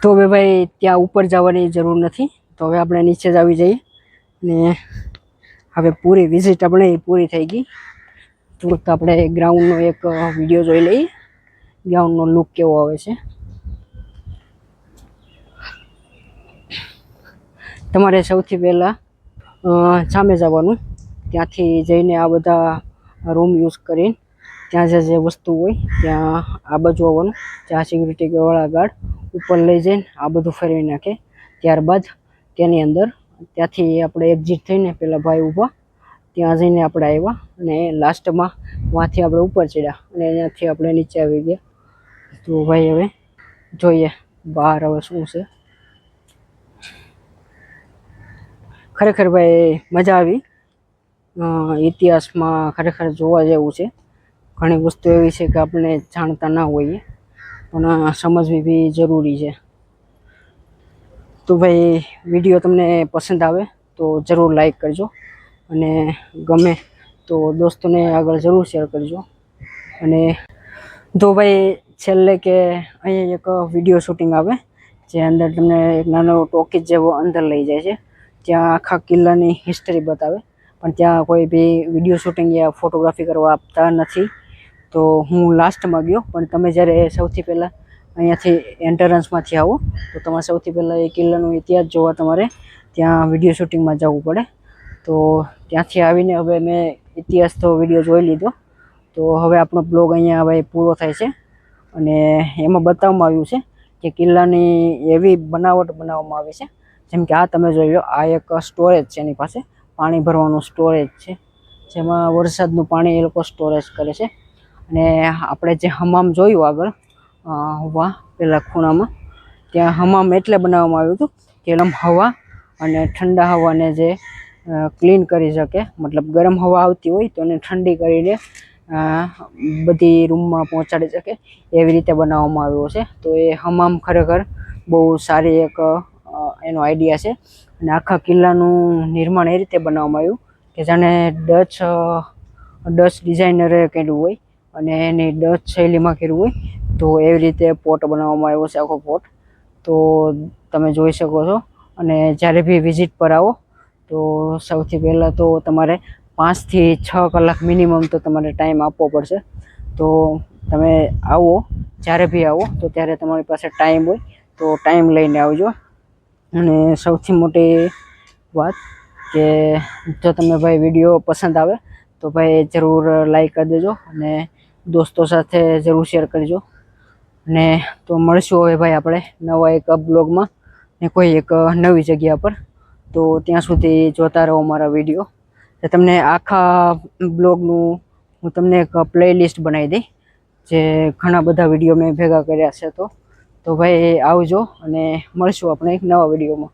તો હવે ભાઈ ત્યાં ઉપર જવાની જરૂર નથી, તો હવે આપણે નીચે જ આવી જઈએ ને હવે પૂરી વિઝિટ આપણે પૂરી થઈ ગઈ. તો આપણે ગ્રાઉન્ડનો એક વિડીયો જોઈ લઈએ, ગ્રાઉન્ડનો લુક કેવો આવે છે. તમારે સૌથી પહેલાં સામે જવાનું, ત્યાંથી જઈને આ બધા રૂમ યુઝ કરીને ત્યાં જે વસ્તુ હોય ત્યાં આ બાજુ આવવાનું, ત્યાં સિક્યુરિટીવાળા ગાર્ડ ઉપર લઈ જઈને આ બધું ફેરવી નાખે. ત્યારબાદ તેની અંદર ત્યાંથી આપણે એક્ઝિટ થઈને પેલા ભાઈ ઊભા ત્યાં જઈને આપણે આવ્યા અને લાસ્ટમાં ત્યાંથી આપણે ઉપર ચડ્યા અને ત્યાંથી આપણે નીચે આવી ગયા. તો ભાઈ હવે જોઈએ બહાર હવે શું છે. ખરેખર ભાઈ મજા આવી. ઇતિહાસમાં ખરેખર જોવા જેવું છે. ઘણી વસ્તુ એવી છે કે આપણે જાણતા ના હોઈએ પણ સમજવી બી જરૂરી છે. તો ભાઈ વિડીયો તમને પસંદ આવે તો જરૂર લાઈક કરજો અને ગમે તો દોસ્તોને આગળ જરૂર શેર કરજો. અને તો ભાઈ છેલ્લે કે અહીંયા એક વિડીયો શૂટિંગ આવે જે અંદર તમને એક નાનો ટોકીજ જેવો અંદર લઈ જાય છે, ત્યાં આખા કિલ્લાની હિસ્ટ્રી બતાવે, પણ ત્યાં કોઈ બી વિડીયો શૂટિંગ યા ફોટોગ્રાફી કરવા આપતા નથી. તો હું લાસ્ટમાં ગયો, પણ તમે જ્યારે સૌથી પહેલાં અહીંયાથી એન્ટ્રન્સમાંથી આવો તો તમારે સૌથી પહેલાં એ કિલ્લાનો ઇતિહાસ જોવા તમારે ત્યાં વિડીયો શૂટિંગમાં જવું પડે. તો ત્યાંથી આવીને હવે મેં ઇતિહાસ તો વિડીયો જોઈ લીધો, તો હવે આપણો બ્લોગ અહીંયા હવે પૂરો થાય છે. અને એમાં બતાવવામાં આવ્યું છે કે કિલ્લાની એવી બનાવટ બનાવવામાં આવી છે, જેમ કે આ તમે જોઈ લો, આ એક સ્ટોરેજ છે, એની પાસે પાણી ભરવાનું સ્ટોરેજ છે, જેમાં વરસાદનું પાણી એ લોકો સ્ટોરેજ કરે છે. અને આપણે જે હમામ જોયું આગળ પેલા ખૂણામાં, ત્યાં હમામ એટલે બનાવવામાં આવ્યું હતું કે ગરમ હવા અને ઠંડા હવાને જે ક્લીન કરી શકે, મતલબ ગરમ હવા આવતી હોય તો એને ઠંડી કરીને બધી રૂમમાં પહોંચાડી શકે, એવી રીતે બનાવવામાં આવ્યો છે. તો એ હમામ ખરેખર બહુ સારી એક એનો આઈડિયા છે. અને આખા કિલ્લાનું નિર્માણ એ રીતે બનાવવામાં આવ્યું કે જાણે ડચ ડિઝાઇનરે કર્યું હોય અને એની ડચ શૈલીમાં કર્યું હોય, તો એવી રીતે પોટ બનાવવામાં આવ્યો છે, આખો પોટ. તો તમે જોઈ શકો છો. અને જ્યારે બી વિઝિટ પર આવો તો સૌથી પહેલાં તો તમારે 5 થી 6 કલાક મિનિમમ તો તમારે ટાઈમ આપવો પડશે. તો તમે આવો, જ્યારે બી આવો તો ત્યારે તમારી પાસે ટાઈમ હોય તો ટાઈમ લઈને આવજો. અને સૌથી મોટી વાત કે જો તમને ભાઈ વિડીયો પસંદ આવે તો ભાઈ જરૂર લાઈક કરી દેજો અને દોસ્તો સાથે જરૂર શેર કરજો. અને તો મળશું હવે ભાઈ આપણે નવા એક બ્લોગમાં ને કોઈ એક નવી જગ્યા પર. તો ત્યાં સુધી જોતા રહો મારા વિડીયો. તમને આખા બ્લોગનું હું તમને એક પ્લેલિસ્ટ બનાવી દઈ, જે ઘણા બધા વિડીયો મેં ભેગા કર્યા છે. તો ભાઈ આવજો અને મળશું આપણે એક નવા વિડીયોમાં.